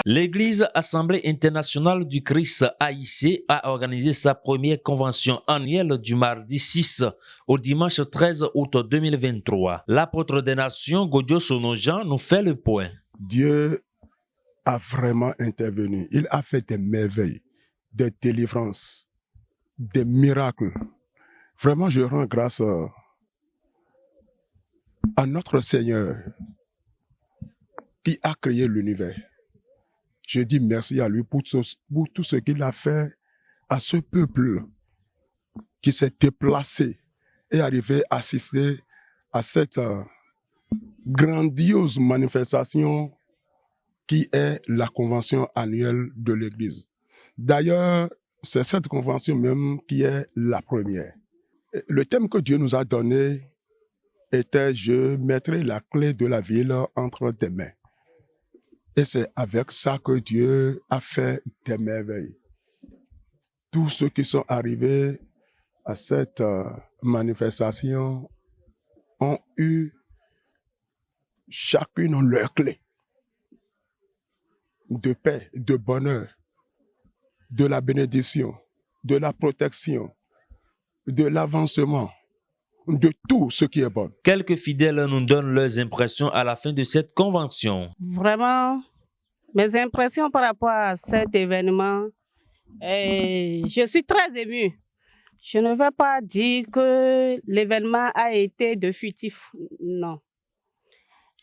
L'Église Assemblée internationale du Christ AIC a organisé sa première convention annuelle du mardi 6 au dimanche 13 août 2023. L'apôtre des nations, Godio Sonojan, nous fait le point. Dieu a vraiment intervenu. Il a fait des merveilles, des délivrances, des miracles. Vraiment, je rends grâce à notre Seigneur qui a créé l'univers. Je dis merci à lui pour tout ce qu'il a fait à ce peuple qui s'est déplacé et arrivé à assister à cette grandiose manifestation qui est la convention annuelle de l'Église. D'ailleurs, c'est cette convention même qui est la première. Le thème que Dieu nous a donné était « Je mettrai la clé de la ville entre tes mains ». Et c'est avec ça que Dieu a fait des merveilles. Tous ceux qui sont arrivés à cette manifestation ont eu chacune leur clé de paix, de bonheur, de la bénédiction, de la protection, de l'avancement, de tout ce qui est bon. Quelques fidèles nous donnent leurs impressions à la fin de cette convention. Vraiment, mes impressions par rapport à cet événement, je suis très émue. Je ne veux pas dire que l'événement a été de futif, non.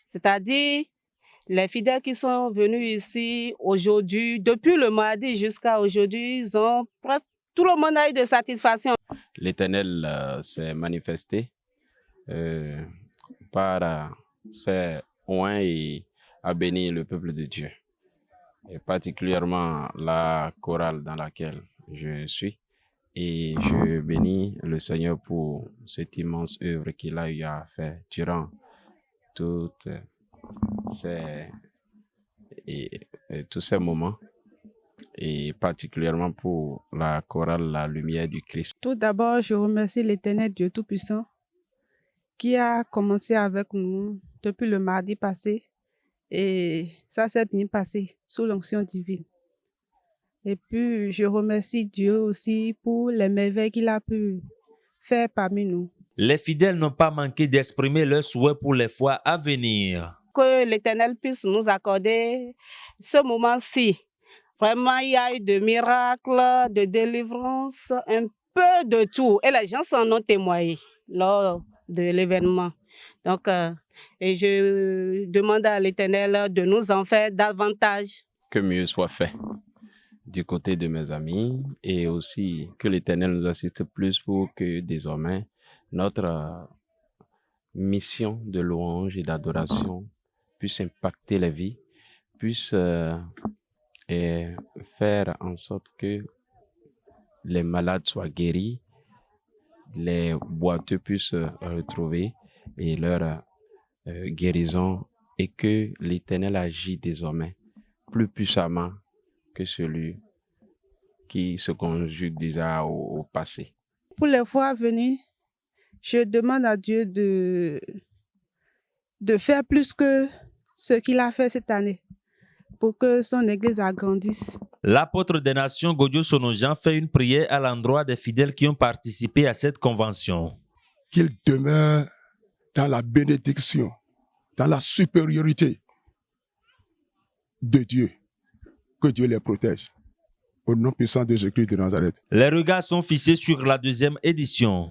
C'est-à-dire, les fidèles qui sont venus ici aujourd'hui, depuis le mardi jusqu'à aujourd'hui, tout le monde a eu de satisfaction. L'Éternel s'est manifesté par ses oins et a béni le peuple de Dieu, et particulièrement la chorale dans laquelle je suis. Et je bénis le Seigneur pour cette immense œuvre qu'il a eu à faire durant toutes tous ces moments, et particulièrement pour la chorale La Lumière du Christ. Tout d'abord, je remercie l'Éternel Dieu Tout-Puissant qui a commencé avec nous depuis le mardi passé, et ça s'est bien passé sous l'onction divine. Et puis, je remercie Dieu aussi pour les merveilles qu'il a pu faire parmi nous. Les fidèles n'ont pas manqué d'exprimer leurs souhaits pour les fois à venir. Que l'Éternel puisse nous accorder ce moment-ci. Vraiment, il y a eu de miracles, de délivrances, un peu de tout. Et les gens s'en ont témoigné lors de l'événement. Donc, et je demande à l'Éternel de nous en faire davantage. Que mieux soit fait du côté de mes amis, et aussi que l'Éternel nous assiste plus pour que désormais notre mission de louange et d'adoration puisse impacter les vies, puisse faire en sorte que les malades soient guéris, les boiteux puissent retrouver et leur guérison, et que l'Éternel agit désormais plus puissamment que celui qui se conjugue déjà au passé. Pour les fois à venir, je demande à Dieu de faire plus que ce qu'il a fait cette année, pour que son Église agrandisse. L'apôtre des nations, Godio Sonojan, fait une prière à l'endroit des fidèles qui ont participé à cette convention. Qu'ils demeurent dans la bénédiction, dans la supériorité de Dieu. Que Dieu les protège. Au nom puissant de Jésus-Christ de Nazareth. Les regards sont fixés sur la deuxième édition.